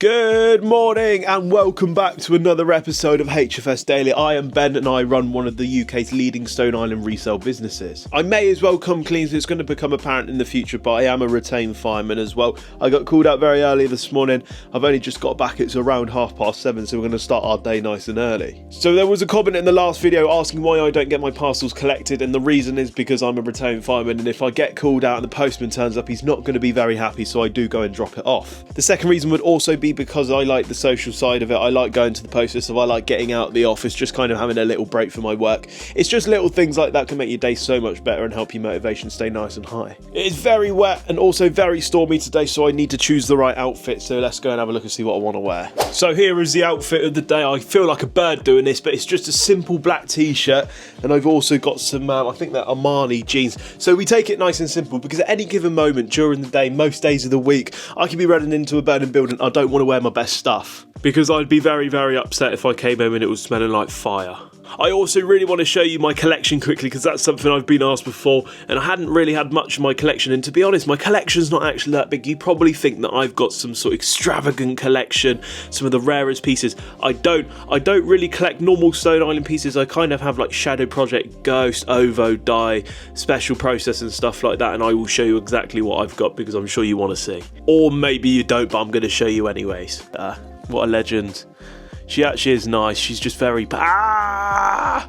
Good morning and welcome back to another episode of HFS Daily. I am Ben and I run one of the UK's leading Stone Island resale businesses. I may as well come clean, so it's going to become apparent in the future, but I am a retained fireman as well. I got called out very early this morning. I've only just got back, it's around 7:30, so we're going to start our day nice and early. So there was a comment in the last video asking why I don't get my parcels collected, and the reason is because I'm a retained fireman, and if I get called out and the postman turns up, he's not going to be very happy, so I do go and drop it off. The second reason would also be because I like the social side of it. I like going to the post office, so I like getting out of the office, just kind of having a little break from my work. It's just little things like that can make your day so much better and help your motivation stay nice and high. It is very wet and also very stormy today, so I need to choose the right outfit, so let's go and have a look and see what I want to wear. So here is the outfit of the day. I feel like a bird doing this, but it's just a simple black t-shirt, and I've also got some, I think they're Armani jeans. So we take it nice and simple, because at any given moment during the day, most days of the week, I could be running into a burning building. I don't want to wear my best stuff, because I'd be very, very upset if I came home and it was smelling like fire. I also really want to show you my collection quickly, because that's something I've been asked before, and I hadn't really had much of my collection, and to be honest, my collection's not actually that big. You probably think that I've got some sort of extravagant collection, some of the rarest pieces. I don't really collect normal Stone Island pieces. I kind of have like Shadow Project, Ghost, OVO, Die, Special Process and stuff like that, and I will show you exactly what I've got because I'm sure you want to see. Or maybe you don't, but I'm going to show you anyways. What a legend. She actually is nice. She's just very... Oh,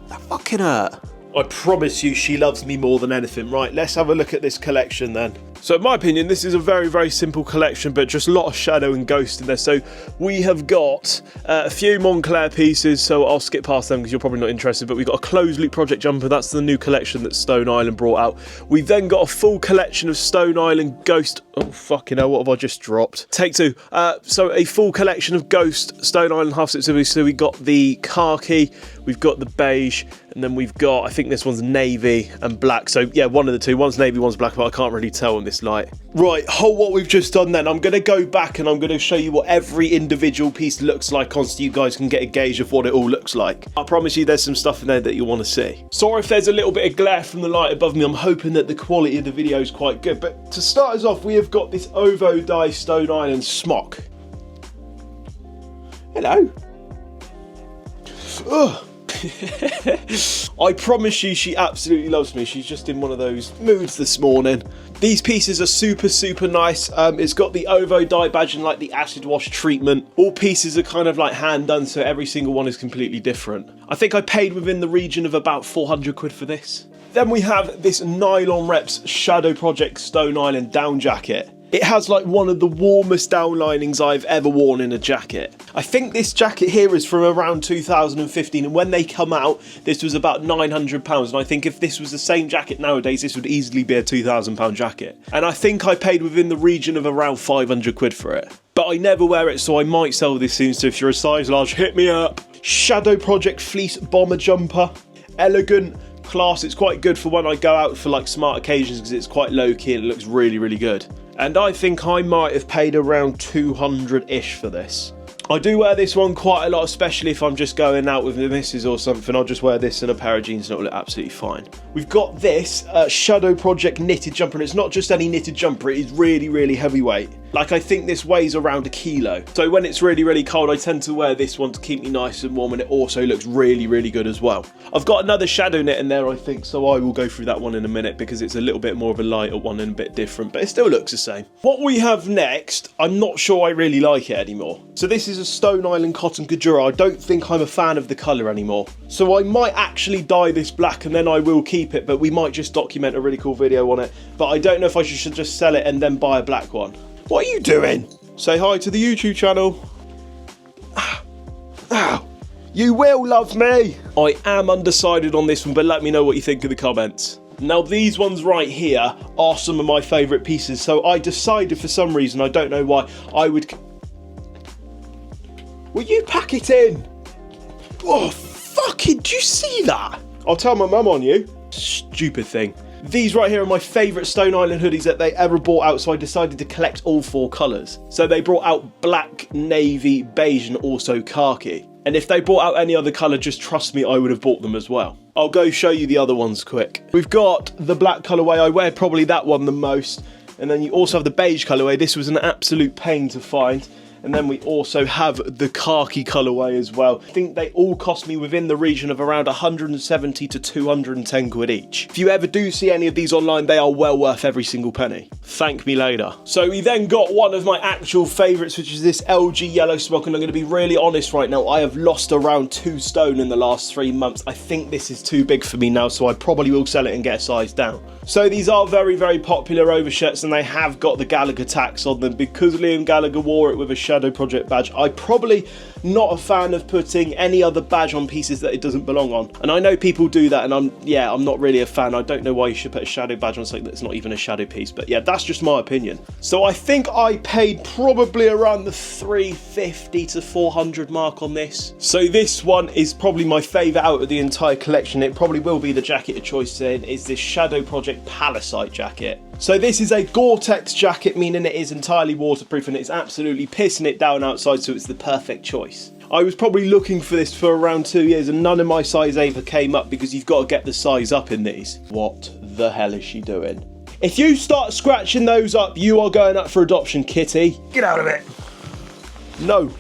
that fucking hurt. I promise you she loves me more than anything. Right, let's have a look at this collection then. So in my opinion, this is a very, very simple collection, but just a lot of Shadow and Ghost in there. So we have got a few Montclair pieces, so I'll skip past them because you're probably not interested, but we've got a closed loop project jumper. That's the new collection that Stone Island brought out. We've then got a full collection of Stone Island Ghost. Oh, fucking hell, what have I just dropped? Take two. So a full collection of Ghost Stone Island half zip scissors. So we got the khaki, we've got the beige, and then we've got, I think this one's navy and black. So yeah, one of the two. One's navy, one's black, but I can't really tell on this light. Right, what we've just done then, I'm going to go back and I'm going to show you what every individual piece looks like on, so you guys can get a gauge of what it all looks like. I promise you there's some stuff in there that you'll want to see. Sorry if there's a little bit of glare from the light above me. I'm hoping that the quality of the video is quite good. But to start us off, we have got this OVO Die Stone Island smock. Hello. Ugh. I promise you she absolutely loves me. She's just in one of those moods this morning. These pieces are super, super nice. It's got the OVO dye badge and like the acid wash treatment. All pieces are kind of like hand done, so every single one is completely different. I think I paid within the region of about 400 quid for this. Then we have this Nylon Reps Shadow Project Stone Island down jacket. It has like one of the warmest down linings I've ever worn in a jacket. I think this jacket here is from around 2015, and when they come out, this was about £900, and I think if this was the same jacket nowadays, this would easily be a £2,000 jacket. And I think I paid within the region of around 500 quid for it. But I never wear it, so I might sell this soon, so if you're a size large, hit me up. Shadow Project Fleece Bomber Jumper. Elegant, class. It's quite good for when I go out for like smart occasions, because it's quite low key and it looks really, really good. And I think I might have paid around 200-ish for this. I do wear this one quite a lot, especially if I'm just going out with the missus or something. I'll just wear this and a pair of jeans and it'll look absolutely fine. We've got this Shadow Project knitted jumper, and it's not just any knitted jumper, it is really, really heavyweight. Like, I think this weighs around 1 kilo. So when it's really, really cold, I tend to wear this one to keep me nice and warm, and it also looks really, really good as well. I've got another shadow knit in there, I think, so I will go through that one in a minute because it's a little bit more of a lighter one and a bit different, but it still looks the same. What we have next, I'm not sure I really like it anymore. So this is a Stone Island Cotton Kajura. I don't think I'm a fan of the colour anymore. So I might actually dye this black and then I will keep it, but we might just document a really cool video on it. But I don't know if I should just sell it and then buy a black one. What are you doing? Say hi to the YouTube channel. Ow. You will love me. I am undecided on this one, but let me know what you think in the comments. Now these ones right here are some of my favourite pieces, so I decided for some reason, I don't know why, I would... Will you pack it in? Oh, fucking, do you see that? I'll tell my mum on you. Stupid thing. These right here are my favourite Stone Island hoodies that they ever brought out, so I decided to collect all 4 colours. So they brought out black, navy, beige and also khaki. And if they brought out any other colour, just trust me, I would have bought them as well. I'll go show you the other ones quick. We've got the black colourway. I wear probably that one the most. And then you also have the beige colourway. This was an absolute pain to find. And then we also have the khaki colourway as well. I think they all cost me within the region of around 170 to 210 quid each. If you ever do see any of these online, they are well worth every single penny. Thank me later. So we then got one of my actual favourites, which is this LG yellow smock. And I'm going to be really honest right now, I have lost around 2 stone in the last 3 months. I think this is too big for me now, so I probably will sell it and get a size down. So these are very, very popular overshirts, and they have got the Gallagher tax on them. Because Liam Gallagher wore it with a Shadow Project badge, I'm probably not a fan of putting any other badge on pieces that it doesn't belong on. And I know people do that, and I'm not really a fan. I don't know why you should put a Shadow badge on something that's not even a Shadow piece, but yeah, that's just my opinion. So I think I paid probably around the 350 to 400 mark on this. So this one is probably my favourite out of the entire collection. It probably will be the jacket of choice then, is this Shadow Project Palisite jacket. So this is a Gore-Tex jacket, meaning it is entirely waterproof and it's absolutely pissing it down outside, so it's the perfect choice. I was probably looking for this for around 2 years and none of my size ever came up because you've got to get the size up in these. What the hell is she doing? If you start scratching those up, you are going up for adoption, kitty. Get out of it. No.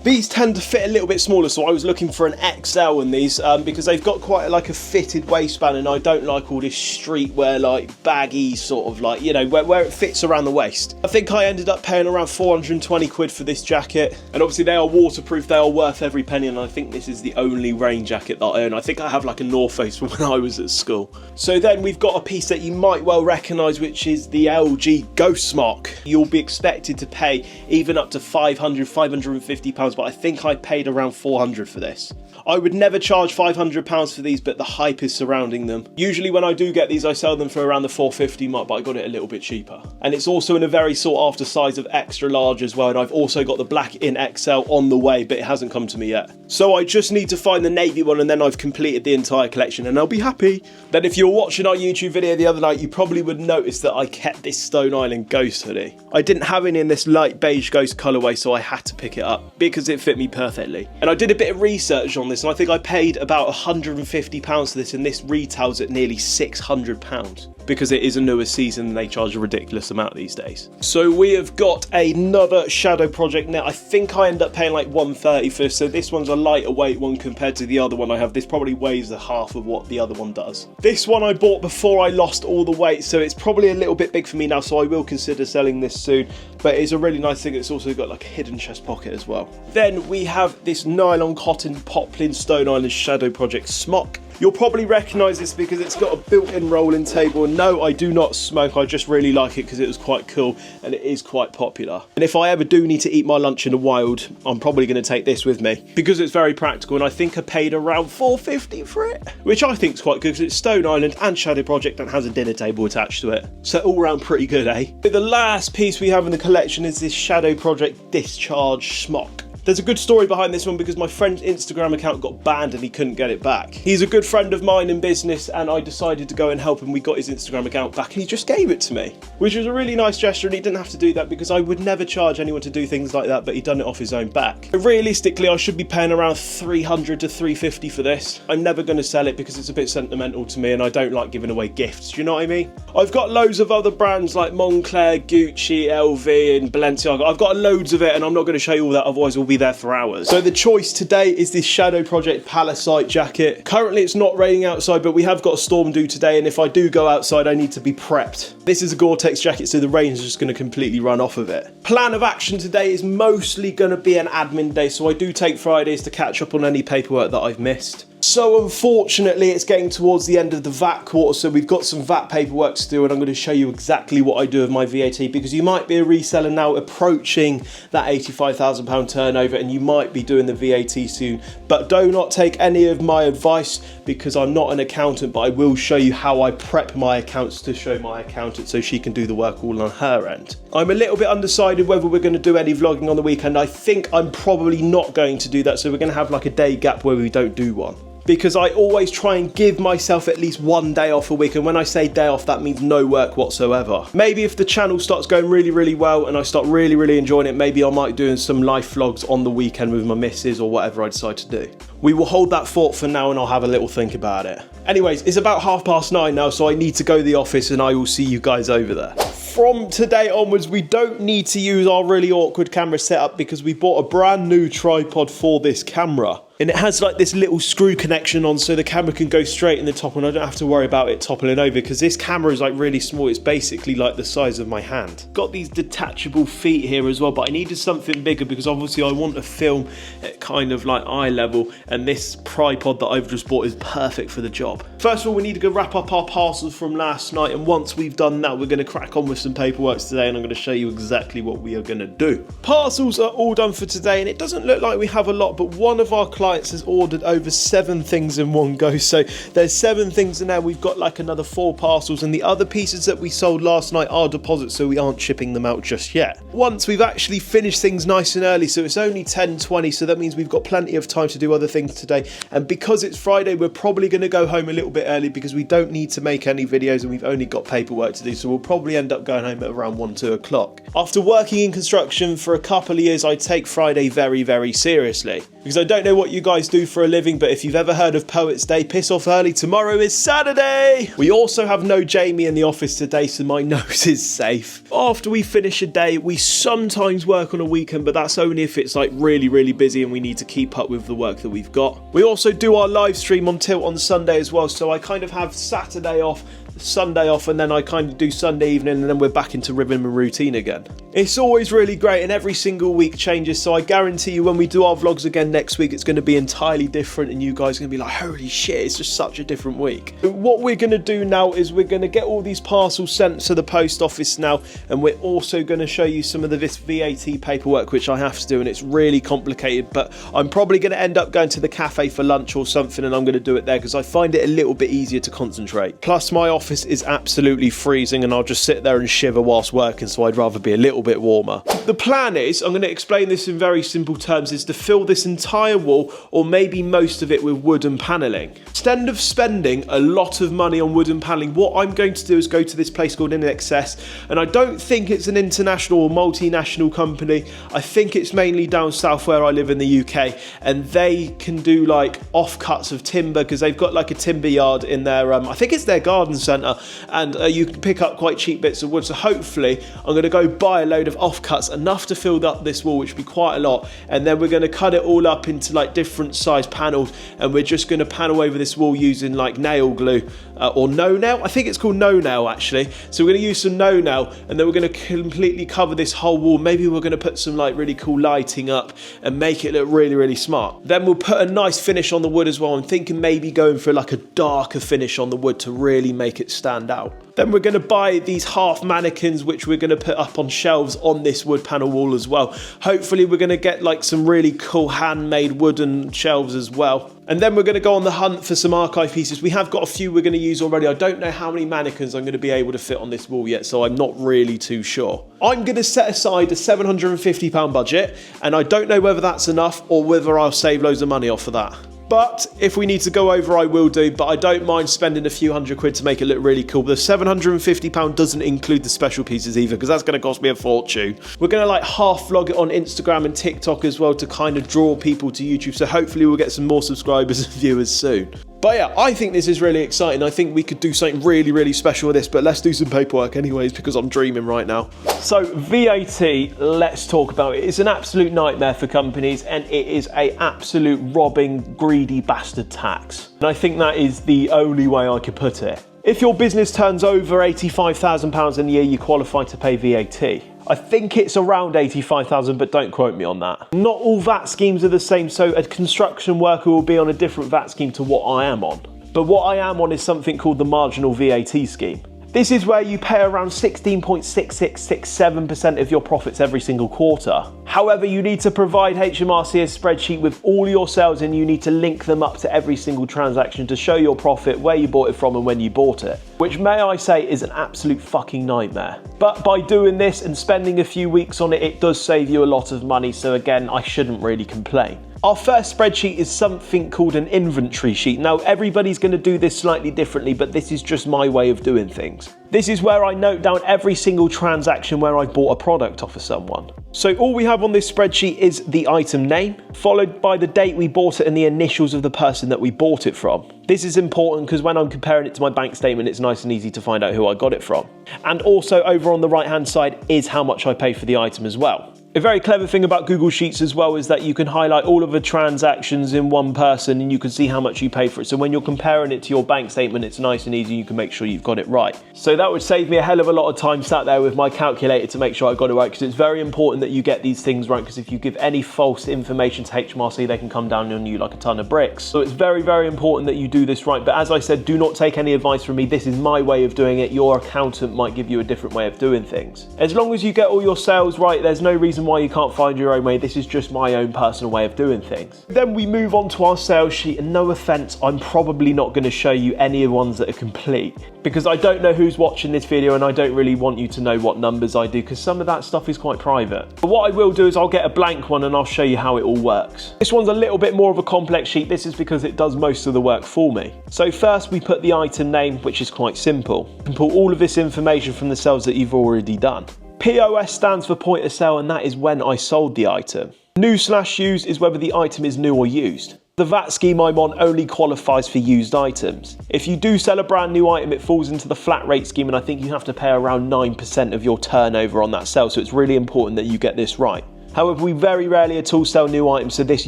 These tend to fit a little bit smaller, so I was looking for an XL in these because they've got quite like a fitted waistband, and I don't like all this streetwear, like baggy sort of like, you know, where it fits around the waist. I think I ended up paying around 420 quid for this jacket, and obviously they are waterproof, they are worth every penny, and I think this is the only rain jacket that I own. I think I have like a North Face from when I was at school. So then we've got a piece that you might well recognise, which is the LG Ghost Smock. You'll be expected to pay even up to 500, 550 pounds, but I think I paid around 400 for this. I would never charge 500 pounds for these, but the hype is surrounding them. Usually when I do get these, I sell them for around the 450 mark, but I got it a little bit cheaper. And it's also in a very sought after size of extra large as well, and I've also got the black in XL on the way, but it hasn't come to me yet. So I just need to find the navy one, and then I've completed the entire collection and I'll be happy. Then if you were watching our YouTube video the other night, you probably would notice that I kept this Stone Island Ghost hoodie. I didn't have any in this light beige Ghost colourway, so I had to pick it up because it fit me perfectly. And I did a bit of research on this, and I think I paid about £150 for this, and this retails at nearly £600 because it is a newer season and they charge a ridiculous amount these days. So we have got another Shadow Project net. I think I end up paying like 130 for this, so this one's a lighter weight one compared to the other one I have. This probably weighs the half of what the other one does. This one I bought before I lost all the weight, so it's probably a little bit big for me now, so I will consider selling this soon, but it's a really nice thing. It's also got like a hidden chest pocket as well. Then we have this nylon cotton poplin Stone Island Shadow Project smock. You'll probably recognise this because it's got a built-in rolling table, and no, I do not smoke, I just really like it because it was quite cool and it is quite popular. And if I ever do need to eat my lunch in the wild, I'm probably going to take this with me because it's very practical, and I think I paid around $4.50 for it, which I think is quite good because it's Stone Island and Shadow Project and has a dinner table attached to it. So all round pretty good, eh? But the last piece we have in the collection is this Shadow Project Discharge smock. There's a good story behind this one because my friend's Instagram account got banned and he couldn't get it back. He's a good friend of mine in business, and I decided to go and help him. We got his Instagram account back and he just gave it to me, which was a really nice gesture, and he didn't have to do that because I would never charge anyone to do things like that, but he'd done it off his own back. But realistically, I should be paying around 300 to 350 for this. I'm never going to sell it because it's a bit sentimental to me and I don't like giving away gifts, do you know what I mean? I've got loads of other brands like Moncler, Gucci, LV and Balenciaga. I've got loads of it and I'm not going to show you all that, otherwise we'll be there for hours. So the choice today is this Shadow Project Palisite jacket. Currently it's not raining outside, but we have got a storm due today, and if I do go outside I need to be prepped. This is a Gore-Tex jacket, so the rain is just going to completely run off of it. Plan of action today is mostly going to be an admin day, so I do take Fridays to catch up on any paperwork that I've missed. So unfortunately it's getting towards the end of the VAT quarter, so we've got some VAT paperwork to do, and I'm going to show you exactly what I do with my VAT, because you might be a reseller now approaching that £85,000 turnover and you might be doing the VAT soon. But do not take any of my advice because I'm not an accountant, but I will show you how I prep my accounts to show my accountant so she can do the work all on her end. I'm a little bit undecided whether we're going to do any vlogging on the weekend. I think I'm probably not going to do that, so we're going to have like a day gap where we don't do one. because I always try and give myself at least one day off a week. And when I say day off, that means no work whatsoever. Maybe if the channel starts going really, really well and I start really, really enjoying it, maybe I might do some life vlogs on the weekend with my missus or whatever I decide to do. We will hold that thought for now and I'll have a little think about it. Anyways, it's about 9:30 now, so I need to go to the office and I will see you guys over there. From today onwards, we don't need to use our really awkward camera setup because we bought a brand new tripod for this camera. And it has like this little screw connection on so the camera can go straight in the top and I don't have to worry about it toppling over because this camera is like really small. It's basically like the size of my hand. Got these detachable feet here as well, but I needed something bigger because obviously I want to film at kind of like eye level, and this tripod that I've just bought is perfect for the job. First of all, we need to go wrap up our parcels from last night, and once we've done that, we're going to crack on with some paperwork today and I'm going to show you exactly what we are going to do. Parcels are all done for today and it doesn't look like we have a lot, but one of our clients has ordered over 7 things in one go, so there's 7 things in there. We've got like another 4 parcels, and the other pieces that we sold last night are deposits, so we aren't shipping them out just yet. Once we've actually finished things nice and early, so it's only 10:20, so that means we've got plenty of time to do other things today. And because it's Friday, we're probably going to go home a little bit early because we don't need to make any videos and we've only got paperwork to do, so we'll probably end up going home at around 1-2 o'clock. After working in construction for a couple of years, I take Friday very, very seriously because I don't know what you guys do for a living, but if you've ever heard of Poets Day, piss off early, tomorrow is Saturday. We also have no Jamie in the office today, so my nose is safe. After we finish a day, we sometimes work on a weekend, but that's only if it's like really, really busy and we need to keep up with the work that we've got. We also do our live stream on Tilt on Sunday as well, so I kind of have Saturday off, Sunday off, and then I kind of do Sunday evening, and then we're back into rhythm and routine again. It's always really great and every single week changes, so I guarantee you when we do our vlogs again next week, it's going to be entirely different and you guys are going to be like, holy shit, it's just such a different week. What we're going to do now is we're going to get all these parcels sent to the post office now, and we're also going to show you some of this VAT paperwork which I have to do, and it's really complicated, but I'm probably going to end up going to the cafe for lunch or something, and I'm going to do it there because I find it a little bit easier to concentrate. Plus my office is absolutely freezing and I'll just sit there and shiver whilst working, so I'd rather be a little bit warmer. The plan is, I'm going to explain this in very simple terms, is to fill this entire wall or maybe most of it with wooden panelling. Instead of spending a lot of money on wooden panelling, what I'm going to do is go to this place called InXS, and I don't think it's an international or multinational company. I think it's mainly down south where I live in the UK, and they can do like offcuts of timber because they've got like a timber yard in their, I think it's their garden centre, and you can pick up quite cheap bits of wood. So hopefully I'm going to go buy a load of offcuts, enough to fill up this wall, which would be quite a lot, and then we're going to cut it all up into like different size panels, and we're just going to panel over this wall using like nail glue or no nail. I think it's called no nail actually. So we're going to use some no nail, and then we're going to completely cover this whole wall. Maybe we're going to put some like really cool lighting up and make it look really, really smart. Then we'll put a nice finish on the wood as well. I'm thinking maybe going for like a darker finish on the wood to really make it stand out. Then we're going to buy these half mannequins which we're going to put up on shelves on this wood panel wall as well. Hopefully we're going to get like some really cool handmade wooden shelves as well. And then we're going to go on the hunt for some archive pieces. We have got a few we're going to use already. I don't know how many mannequins I'm going to be able to fit on this wall yet, so I'm not really too sure. I'm going to set aside a £750 budget, and I don't know whether that's enough or whether I'll save loads of money off of that. But if we need to go over, I will do, but I don't mind spending a few £100 to make it look really cool. The £750 doesn't include the special pieces either, because that's going to cost me a fortune. We're going to like half vlog it on Instagram and TikTok as well to kind of draw people to YouTube, so hopefully we'll get some more subscribers and viewers soon. But yeah, I think this is really exciting. I think we could do something really, really special with this, but let's do some paperwork anyways, because I'm dreaming right now. So VAT, let's talk about it. It's an absolute nightmare for companies, and it is an absolute robbing, greedy bastard tax. And I think that is the only way I could put it. If your business turns over £85,000 in a year, you qualify to pay VAT. I think it's around 85,000, but don't quote me on that. Not all VAT schemes are the same, so a construction worker will be on a different VAT scheme to what I am on. But what I am on is something called the marginal VAT scheme. This is where you pay around 16.6667% of your profits every single quarter. However, you need to provide HMRC a spreadsheet with all your sales, and you need to link them up to every single transaction to show your profit, where you bought it from and when you bought it. Which, may I say, is an absolute fucking nightmare. But by doing this and spending a few weeks on it, it does save you a lot of money, so again, I shouldn't really complain. Our first spreadsheet is something called an inventory sheet. Now, everybody's going to do this slightly differently, but this is just my way of doing things. This is where I note down every single transaction where I bought a product off of someone. So all we have on this spreadsheet is the item name, followed by the date we bought it and the initials of the person that we bought it from. This is important because when I'm comparing it to my bank statement, it's nice and easy to find out who I got it from. And also over on the right-hand side is how much I paid for the item as well. A very clever thing about Google Sheets as well is that you can highlight all of the transactions in one person and you can see how much you paid for it. So when you're comparing it to your bank statement, it's nice and easy. You can make sure you've got it right. So that would save me a hell of a lot of time sat there with my calculator to make sure I got it right, because it's very important that you get these things right, because if you give any false information to HMRC, they can come down on you like a ton of bricks. So it's very, very important that you do this right. But as I said, do not take any advice from me. This is my way of doing it. Your accountant might give you a different way of doing things. As long as you get all your sales right, there's no reason why you can't find your own way. This is just my own personal way of doing things. Then we move on to our sales sheet, and no offense, I'm probably not going to show you any of the ones that are complete, because I don't know who's watching this video and I don't really want you to know what numbers I do, because some of that stuff is quite private. But what I will do is I'll get a blank one and I'll show you how it all works. This one's a little bit more of a complex sheet. This is because it does most of the work for me. So first we put the item name, which is quite simple. You can pull all of this information from the cells that you've already done. POS stands for point of sale, and that is when I sold the item. New/used is whether the item is new or used. The VAT scheme I'm on only qualifies for used items. If you do sell a brand new item, it falls into the flat rate scheme, and I think you have to pay around 9% of your turnover on that sale, so it's really important that you get this right. However, we very rarely at all sell new items, so this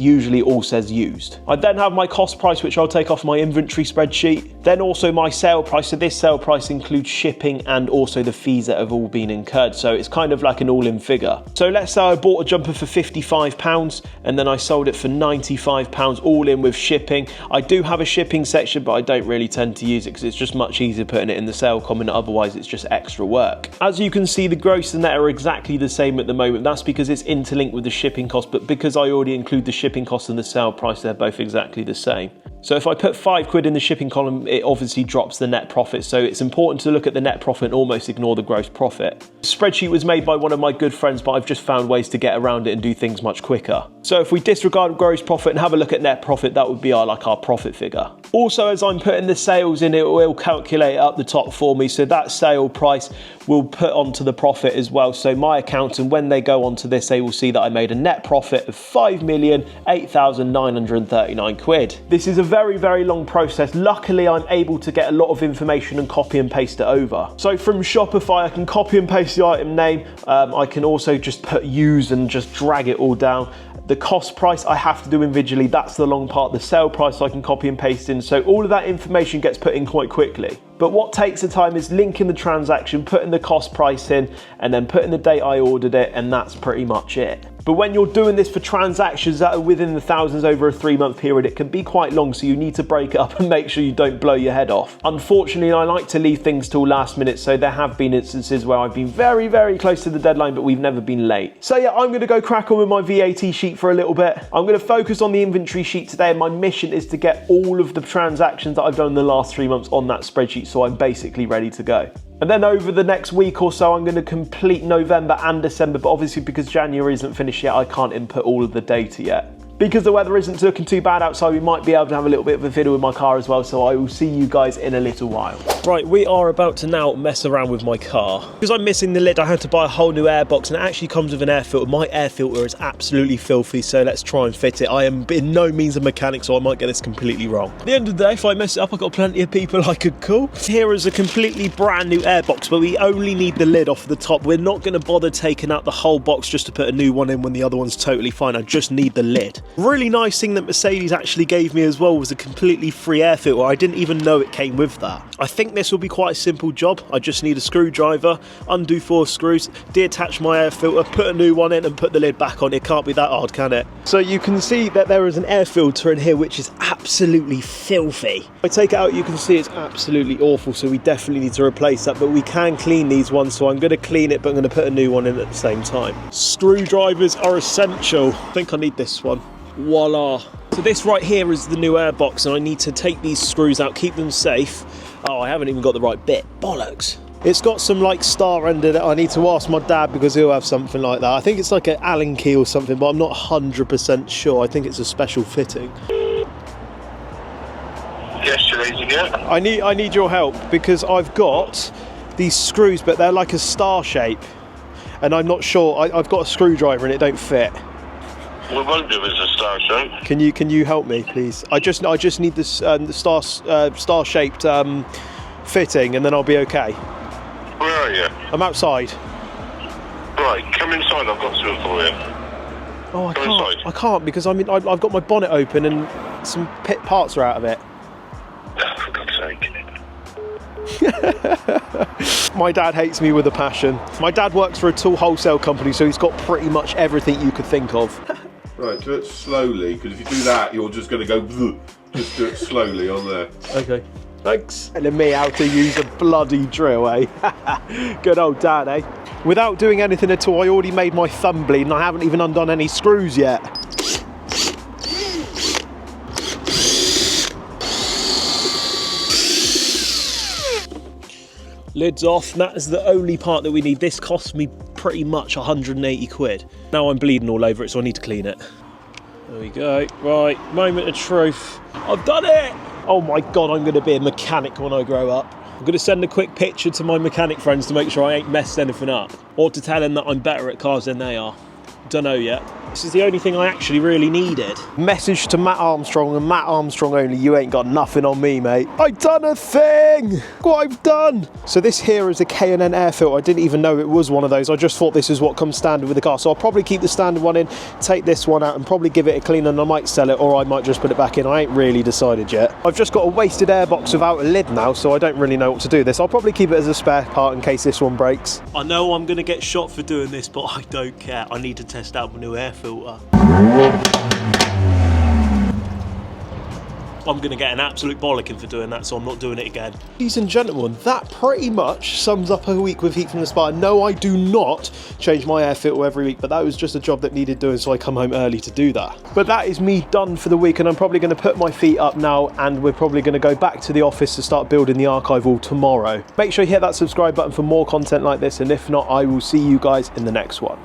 usually all says used. I then have my cost price, which I'll take off my inventory spreadsheet. Then also my sale price. So this sale price includes shipping and also the fees that have all been incurred. So it's kind of like an all-in figure. So let's say I bought a jumper for £55 and then I sold it for £95 all in with shipping. I do have a shipping section, but I don't really tend to use it because it's just much easier putting it in the sale comment. Otherwise, it's just extra work. As you can see, the gross and net are exactly the same at the moment. That's because it's interlinked with the shipping cost, but because I already include the shipping cost and the sale price, they're both exactly the same. So if I put £5 in the shipping column, it obviously drops the net profit. So it's important to look at the net profit and almost ignore the gross profit. The spreadsheet was made by one of my good friends, but I've just found ways to get around it and do things much quicker. So if we disregard gross profit and have a look at net profit, that would be our profit figure. Also, as I'm putting the sales in, it will calculate up the top for me. So that sale price will put onto the profit as well. So my accountant, when they go onto this, they will see that I made a net profit of £5,008,939. This is a very, very long process. Luckily, I'm able to get a lot of information and copy and paste it over. So from Shopify, I can copy and paste the item name. I can also just put use and just drag it all down. The cost price I have to do individually, that's the long part. The sale price I can copy and paste in. So all of that information gets put in quite quickly. But what takes the time is linking the transaction, putting the cost price in, and then putting the date I ordered it, and that's pretty much it. But when you're doing this for transactions that are within the thousands over a 3-month period, it can be quite long, so you need to break it up and make sure you don't blow your head off. Unfortunately, I like to leave things till last minute, so there have been instances where I've been very, very close to the deadline, but we've never been late. So yeah, I'm going to go crack on with my VAT sheet for a little bit. I'm going to focus on the inventory sheet today, and my mission is to get all of the transactions that I've done in the last 3 months on that spreadsheet, so I'm basically ready to go. And then over the next week or so, I'm going to complete November and December, but obviously because January isn't finished yet, I can't input all of the data yet. Because the weather isn't looking too bad outside, we might be able to have a little bit of a fiddle with my car as well, so I will see you guys in a little while. Right, we are about to now mess around with my car. Because I'm missing the lid, I had to buy a whole new air box, and it actually comes with an air filter. My air filter is absolutely filthy, so let's try and fit it. I am in no means a mechanic, so I might get this completely wrong. At the end of the day, if I mess it up, I've got plenty of people I could call. Here is a completely brand new air box, but we only need the lid off the top. We're not going to bother taking out the whole box just to put a new one in when the other one's totally fine. I just need the lid. Really nice thing that Mercedes actually gave me as well was a completely free air filter. I didn't even know it came with that. I think this will be quite a simple job. I just need a screwdriver, undo 4 screws, detach my air filter, put a new one in and put the lid back on. It can't be that hard, can it? So you can see that there is an air filter in here which is absolutely filthy. If I take it out, you can see it's absolutely awful, so we definitely need to replace that, but we can clean these ones, so I'm going to clean it, but I'm going to put a new one in at the same time. Screwdrivers are essential. I think I need this one. Voila. So this right here is the new airbox, and I need to take these screws out, keep them safe. Oh, I haven't even got the right bit. Bollocks. It's got some like star end in it. I need to ask my dad because he'll have something like that. I think it's like an Allen key or something, but I'm not 100% sure. I think it's a special fitting. Yes, ladies again. I need your help because I've got these screws, but they're like a star shape, and I'm not sure. I've got a screwdriver and it don't fit. We won't do as a star shape. Can you help me, please? I just need this the star shaped fitting, and then I'll be okay. Where are you? I'm outside. Right, come inside. I've got something for you. Oh, I Come can't. inside. I can't because I've got my bonnet open and some parts are out of it. Oh, for God's sake. My dad hates me with a passion. My dad works for a tool wholesale company, so he's got pretty much everything you could think of. Right, do it slowly, because if you do that, you're just going to go. Just do it slowly on there. Okay. Thanks. Telling me how to use a bloody drill, eh? Good old dad, eh? Without doing anything at all, I already made my thumb bleed and I haven't even undone any screws yet. Lid's off, and that is the only part that we need. This cost me pretty much 180 quid. Now I'm bleeding all over it, so I need to clean it. There we go. Right, moment of truth. I've done it! Oh my God, I'm going to be a mechanic when I grow up. I'm going to send a quick picture to my mechanic friends to make sure I ain't messed anything up. Or to tell them that I'm better at cars than they are. Don't know yet. This is the only thing I actually really needed. Message to Matt Armstrong, and Matt Armstrong only. You ain't got nothing on me, mate. I done a thing! What I've done! So this here is a K&N air filter. I didn't even know it was one of those. I just thought this is what comes standard with the car. So I'll probably keep the standard one in, take this one out and probably give it a clean, and I might sell it or I might just put it back in. I ain't really decided yet. I've just got a wasted air box without a lid now, so I don't really know what to do with this. I'll probably keep it as a spare part in case this one breaks. I know I'm going to get shot for doing this, but I don't care. I need to test out my new air filter. I'm going to get an absolute bollocking for doing that, so I'm not doing it again. Ladies and gentlemen, that pretty much sums up a week with Heat From The Spire. No, I do not change my air filter every week, but that was just a job that needed doing, so I come home early to do that. But that is me done for the week, and I'm probably going to put my feet up now, and we're probably going to go back to the office to start building the archive wall tomorrow. Make sure you hit that subscribe button for more content like this, and if not, I will see you guys in the next one.